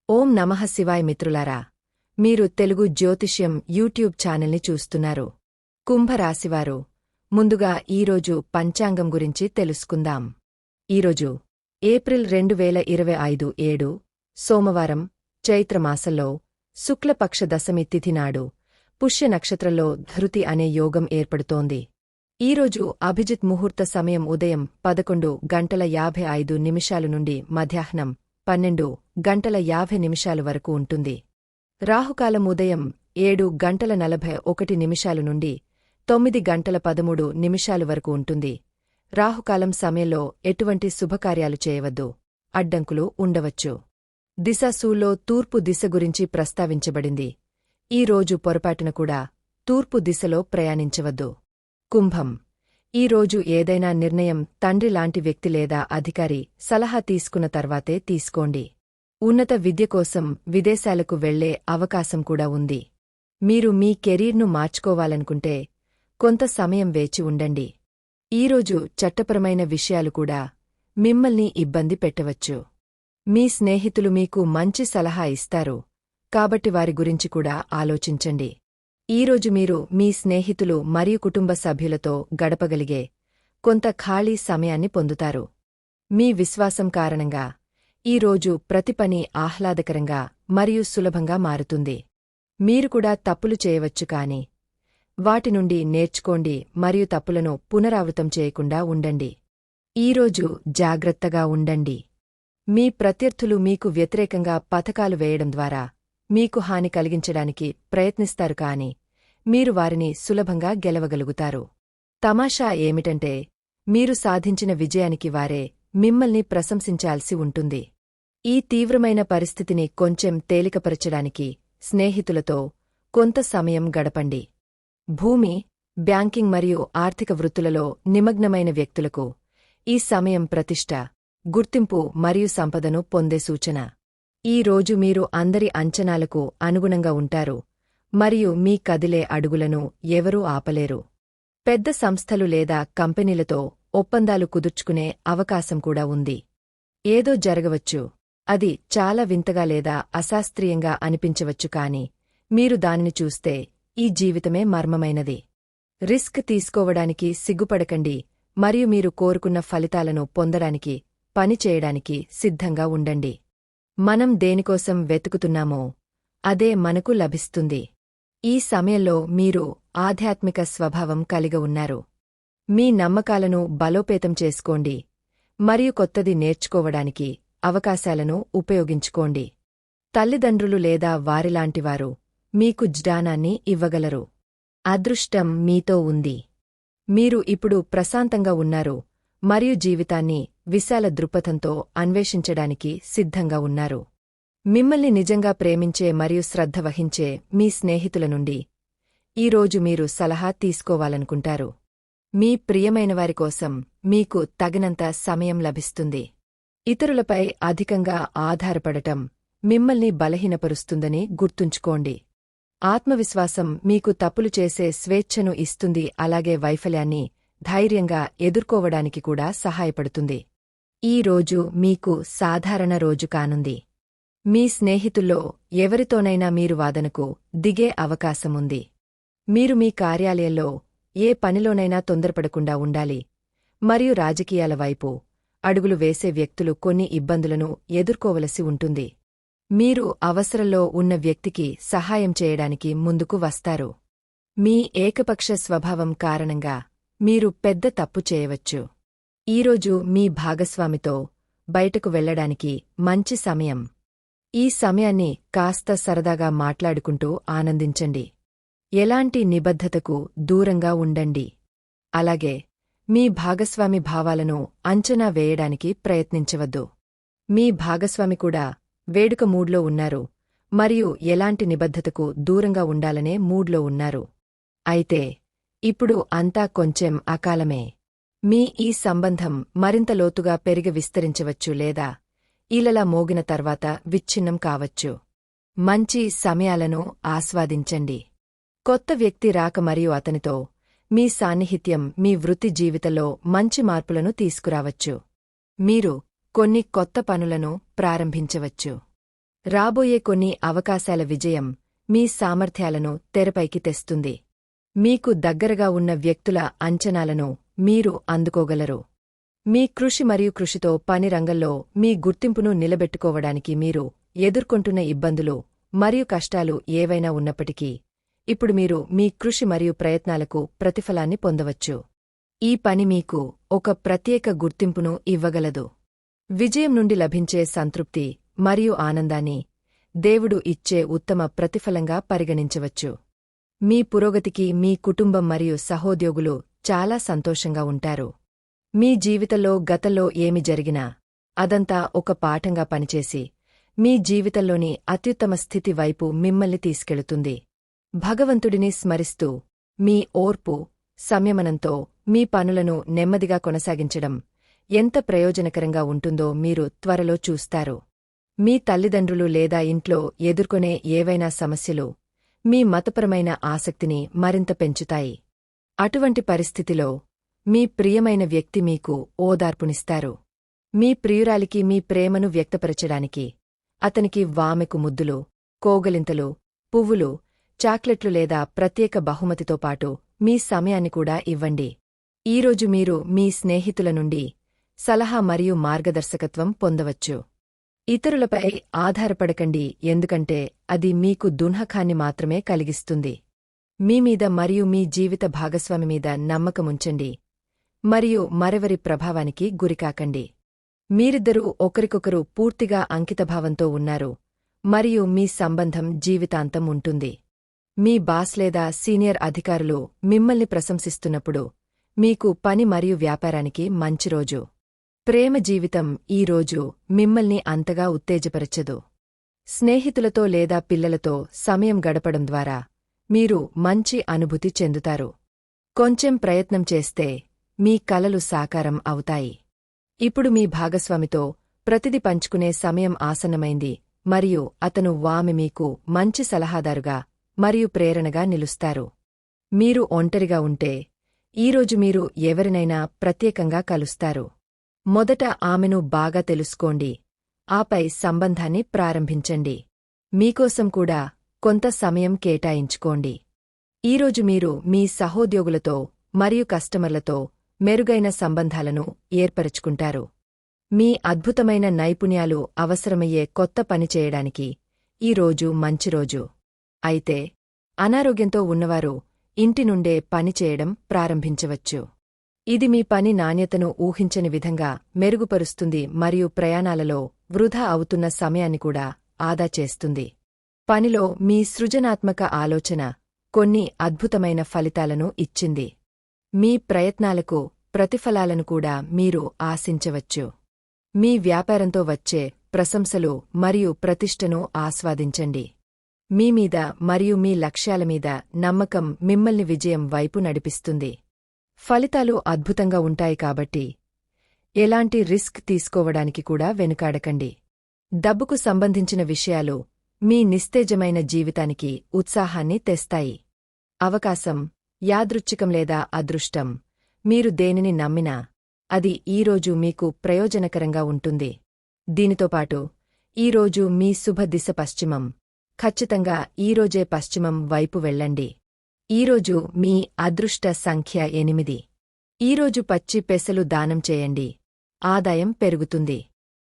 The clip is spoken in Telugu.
ఓం నమః శివాయ మిత్రులారా, మీరు తెలుగు జ్యోతిష్యం యూట్యూబ్ ఛానల్ని చూస్తున్నారు. కుంభరాశివారు, ముందుగా ఈరోజు పంచాంగం గురించి తెలుసుకుందాం. ఈరోజు ఏప్రిల్ 2025 7 సోమవారం, చైత్రమాసంలో శుక్లపక్ష దశమి తిథి నాడు పుష్య నక్షత్రంలో ధృతి అనే యోగం ఏర్పడుతోంది. ఈరోజు అభిజిత్ ముహూర్త సమయం ఉదయం 11:55 నుండి మధ్యాహ్నం 12:50 వరకు ఉంటుంది. రాహుకాలం ఉదయం 7:41 నుండి 9:13 వరకు ఉంటుంది. రాహుకాలం సమయంలో ఎటువంటి శుభకార్యాలు చేయవద్దు, అడ్డంకులు ఉండవచ్చు. దిశాశూల్లో తూర్పు దిశ గురించి ప్రస్తావించబడింది. ఈ రోజు పొరపాటున కూడా తూర్పు దిశలో ప్రయాణించవద్దు. కుంభం, ఈ రోజు ఏదైనా నిర్ణయం తండ్రి లాంటి వ్యక్తి లేదా అధికారి సలహా తీసుకున్న తర్వాతే తీసుకోండి. ఉన్నత విద్య కోసం విదేశాలకు వెళ్లే అవకాశం కూడా ఉంది. మీరు మీ కెరీర్ను మార్చుకోవాలనుకుంటే కొంత సమయం వేచి ఉండండి. ఈరోజు చట్టపరమైన విషయాలు కూడా మిమ్మల్ని ఇబ్బంది పెట్టవచ్చు. మీ స్నేహితులు మీకు మంచి సలహా ఇస్తారు, కాబట్టి వారి గురించి కూడా ఆలోచించండి. ఈరోజు మీరు మీ స్నేహితులు మరియు కుటుంబ సభ్యులతో గడపగలిగే కొంత ఖాళీ సమయాన్ని పొందుతారు. మీ విశ్వాసం కారణంగా ఈరోజు ప్రతి పని ఆహ్లాదకరంగా మరియు సులభంగా మారుతుంది. మీరు కూడా తప్పులు చేయవచ్చు, కాని వాటి నుండి నేర్చుకోండి మరియు తప్పులను పునరావృతం చేయకుండా ఉండండి. ఈరోజు జాగ్రత్తగా ఉండండి. మీ ప్రత్యర్థులు మీకు వ్యతిరేకంగా పథకాలు వేయడం ద్వారా మీకు హాని కలిగించడానికి ప్రయత్నిస్తారు, కాని మీరు వారిని సులభంగా గెలవగలుగుతారు. తమాషా ఏమిటంటే, మీరు సాధించిన విజయానికి వారే మిమ్మల్ని ప్రశంసించాల్సి ఉంటుంది. ఈ తీవ్రమైన పరిస్థితిని కొంచెం తేలికపరచడానికి స్నేహితులతో కొంత సమయం గడపండి. భూమి, బ్యాంకింగ్ మరియు ఆర్థిక వృత్తులలో నిమగ్నమైన వ్యక్తులకు ఈ సమయం ప్రతిష్ట, గుర్తింపు మరియు సంపదను పొందే సూచన. ఈ రోజు మీరు అందరి అంచనాలకు అనుగుణంగా ఉంటారు మరియు మీ కదిలే అడుగులను ఎవరూ ఆపలేరు. పెద్ద సంస్థలు లేదా కంపెనీలతో ఒప్పందాలు కుదుర్చుకునే అవకాశం కూడా ఉంది. ఏదో జరగవచ్చు, అది చాలా వింతగా లేదా అశాస్త్రీయంగా అనిపించవచ్చు, కాని మీరు దానిని చూస్తే ఈ జీవితమే మర్మమైనది. రిస్క్ తీసుకోవడానికి సిగ్గుపడకండి మరియు మీరు కోరుకున్న ఫలితాలను పొందడానికి పని చేయడానికి సిద్ధంగా ఉండండి. మనం దేనికోసం వెతుకుతున్నామో అదే మనకు లభిస్తుంది. ఈ సమయంలో మీరు ఆధ్యాత్మిక స్వభావం కలిగి ఉన్నారు. మీ నమ్మకాలను బలోపేతం చేసుకోండి మరియు కొత్తది నేర్చుకోవడానికి అవకాశాలను ఉపయోగించుకోండి. తల్లిదండ్రులు లేదా వారిలాంటివారు మీకు జ్ఞానాన్ని ఇవ్వగలరు. అదృష్టం మీతో ఉంది. మీరు ఇప్పుడు ప్రశాంతంగా ఉన్నారు మరియు జీవితాన్ని విశాల దృక్పథంతో అన్వేషించడానికి సిద్ధంగా ఉన్నారు. మిమ్మల్ని నిజంగా ప్రేమించే మరియు శ్రద్ధ వహించే మీ స్నేహితుల నుండి ఈరోజు మీరు సలహా తీసుకోవాలనుకుంటారు. మీ ప్రియమైనవారి కోసం మీకు తగినంత సమయం లభిస్తుంది. ఇతరులపై అధికంగా ఆధారపడటం మిమ్మల్ని బలహీనపరుస్తుందని గుర్తుంచుకోండి. ఆత్మవిశ్వాసం మీకు తప్పులు చేసే స్వేచ్ఛను ఇస్తుంది, అలాగే వైఫల్యాన్ని ధైర్యంగా ఎదుర్కోవడానికి కూడా సహాయపడుతుంది. ఈ రోజు మీకు సాధారణ రోజు కానుంది. మీ స్నేహితుల్లో ఎవరితోనైనా మీరు వాదనకు దిగే అవకాశముంది. మీరు మీ కార్యాలయంలో ఏ పనిలోనైనా తొందరపడకుండా ఉండాలి మరియు రాజకీయాల వైపు అడుగులు వేసే వ్యక్తులు కొన్ని ఇబ్బందులను ఎదుర్కోవలసి ఉంటుంది. మీరు అవసరంలో ఉన్న వ్యక్తికి సహాయం చేయడానికి ముందుకు వస్తారు. మీ ఏకపక్ష స్వభావం కారణంగా మీరు పెద్ద తప్పు చేయవచ్చు. ఈరోజు మీ భాగస్వామితో బయటకు వెళ్లడానికి మంచి సమయం. ఈ సమయాన్ని కాస్త సరదాగా మాట్లాడుకుంటూ ఆనందించండి. ఎలాంటి నిబద్ధతకు దూరంగా ఉండండి. అలాగే మీ భాగస్వామి భావాలను అంచనా వేయడానికి ప్రయత్నించవద్దు. మీ భాగస్వామి కూడా వేడుక మూడ్లో ఉన్నారు మరియు ఎలాంటి నిబద్ధతకు దూరంగా ఉండాలనే మూడ్లో ఉన్నారు. అయితే ఇప్పుడు అంతా కొంచెం అకాలమే. మీ ఈ సంబంధం మరింత లోతుగా పెరిగి విస్తరించవచ్చు లేదా ఈలలా మోగిన తర్వాత విచ్ఛిన్నం కావచ్చు. మంచి సమయాలను ఆస్వాదించండి. కొత్త వ్యక్తి రాక మరియు అతనితో మీ సాన్నిహిత్యం మీ వృత్తి జీవితంలో మంచి మార్పులను తీసుకురావచ్చు. మీరు కొన్ని కొత్త పనులను ప్రారంభించవచ్చు. రాబోయే కొన్ని అవకాశాల విజయం మీ సామర్థ్యాలను తెరపైకి తెస్తుంది. మీకు దగ్గరగా ఉన్న వ్యక్తుల అంచనాలను మీరు అందుకోగలరు. మీ కృషి మరియు కృషితో పని రంగంలో మీ గుర్తింపును నిలబెట్టుకోవడానికి మీరు ఎదుర్కొంటున్న ఇబ్బందులు మరియు కష్టాలు ఏవైనా ఉన్నప్పటికీ ఇప్పుడు మీరు మీ కృషి మరియు ప్రయత్నాలకు ప్రతిఫలాన్ని పొందవచ్చు. ఈ పని మీకు ఒక ప్రత్యేక గుర్తింపును ఇవ్వగలదు. విజయం నుండి లభించే సంతృప్తి మరియు ఆనందాన్ని దేవుడు ఇచ్చే ఉత్తమ ప్రతిఫలంగా పరిగణించవచ్చు. మీ పురోగతికి మీ కుటుంబం మరియు సహోద్యోగులు చాలా సంతోషంగా ఉంటారు. మీ జీవితంలో గతంలో ఏమి జరిగినా అదంతా ఒక పాఠంగా పనిచేసి మీ జీవితంలోని అత్యుత్తమ స్థితి వైపు మిమ్మల్ని తీసుకెళుతుంది. భగవంతుడిని స్మరిస్తూ మీ ఓర్పు, సంయమనంతో మీ పనులను నెమ్మదిగా కొనసాగించడం ఎంత ప్రయోజనకరంగా ఉంటుందో మీరు త్వరలో చూస్తారు. మీ తల్లిదండ్రులు లేదా ఇంట్లో ఎదుర్కొనే ఏవైనా సమస్యలు మీ మతపరమైన ఆసక్తిని మరింత పెంచుతాయి. అటువంటి పరిస్థితిలో మీ ప్రియమైన వ్యక్తి మీకు ఓదార్పునిస్తారు. మీ ప్రియురాలికి మీ ప్రేమను వ్యక్తపరచడానికి అతనికి వామెకు ముద్దులు, కోగలింతలు, పువ్వులు, చాక్లెట్లు లేదా ప్రత్యేక బహుమతితో పాటు మీ సమయాన్ని కూడా ఇవ్వండి. ఈరోజు మీరు మీ స్నేహితుల నుండి సలహా మరియు మార్గదర్శకత్వం పొందవచ్చు. ఇతరులపై ఆధారపడకండి, ఎందుకంటే అది మీకు దున్హకాన్ని మాత్రమే కలిగిస్తుంది. మీమీద మరియు మీ జీవిత భాగస్వామి మీద నమ్మకముంచండి మరియు మరెవరి ప్రభావానికి గురికాకండి. మీరిద్దరూ ఒకరికొకరు పూర్తిగా అంకితభావంతో ఉన్నారు మరియు మీ సంబంధం జీవితాంతం ఉంటుంది. మీ బాస్ లేదా సీనియర్ అధికారులు మిమ్మల్ని ప్రశంసిస్తున్నప్పుడు మీకు పని మరియు వ్యాపారానికి మంచి రోజు. ప్రేమ జీవితం ఈ రోజు మిమ్మల్ని అంతగా ఉత్తేజపరచదు. స్నేహితులతో లేదా పిల్లలతో సమయం గడపడం ద్వారా మీరు మంచి అనుభూతి చెందుతారు. కొంచెం ప్రయత్నం చేస్తే మీ కలలు సాకారం అవుతాయి. ఇప్పుడు మీ భాగస్వామితో ప్రతిది పంచుకునే సమయం ఆసన్నమైంది మరియు అతను వామె మీకు మంచి సలహాదారుగా మరియు ప్రేరణగా నిలుస్తారు. మీరు ఒంటరిగా ఉంటే ఈరోజు మీరు ఎవరినైనా ప్రత్యేకంగా కలుస్తారు. మొదట ఆమెను బాగా తెలుసుకోండి, ఆపై సంబంధాన్ని ప్రారంభించండి. మీకోసం కూడా కొంత సమయం కేటాయించుకోండి. ఈరోజు మీరు మీ సహోద్యోగులతో మరియు కస్టమర్లతో మెరుగైన సంబంధాలను ఏర్పరచుకుంటారు. మీ అద్భుతమైన నైపుణ్యాలు అవసరమయ్యే కొత్త పని చేయడానికి ఈ రోజు మంచి రోజు. అయితే అనారోగ్యంతో ఉన్నవారు ఇంటి నుండే పని చేయడం ప్రారంభించవచ్చు. ఇది మీ పని నాణ్యతను ఊహించని విధంగా మెరుగుపరుస్తుంది మరియు ప్రయాణాలలో వృధా అవుతున్న సమయాన్ని కూడా ఆదా చేస్తుంది. పనిలో మీ సృజనాత్మక ఆలోచన కొన్ని అద్భుతమైన ఫలితాలను ఇచ్చింది. మీ ప్రయత్నాలకు ప్రతిఫలాలను కూడా మీరు ఆశించవచ్చు. మీ వ్యాపారంతో వచ్చే ప్రశంసలు మరియు ప్రతిష్టను ఆస్వాదించండి. మీమీద మరియు మీ లక్ష్యాలమీద నమ్మకం మిమ్మల్ని విజయం వైపు నడిపిస్తుంది. ఫలితాలు అద్భుతంగా ఉంటాయి కాబట్టి ఎలాంటి రిస్క్ తీసుకోవడానికి కూడా వెనుకాడకండి. డబ్బుకు సంబంధించిన విషయాలు మీ నిస్తేజమైన జీవితానికి ఉత్సాహాన్ని తెస్తాయి. అవకాశం, యాదృచ్ఛికం లేదా అదృష్టం, మీరు దేనిని నమ్మినా అది ఈరోజు మీకు ప్రయోజనకరంగా ఉంటుంది. దీనితోపాటు ఈరోజు మీ శుభ దిశ పశ్చిమం. ఖచ్చితంగా ఈరోజే పశ్చిమం వైపు వెళ్ళండి. ఈరోజు మీ అదృష్ట సంఖ్య 8. ఈరోజు పచ్చి పెసలు దానం చేయండి. ఆదాయం పెరుగుతుంది.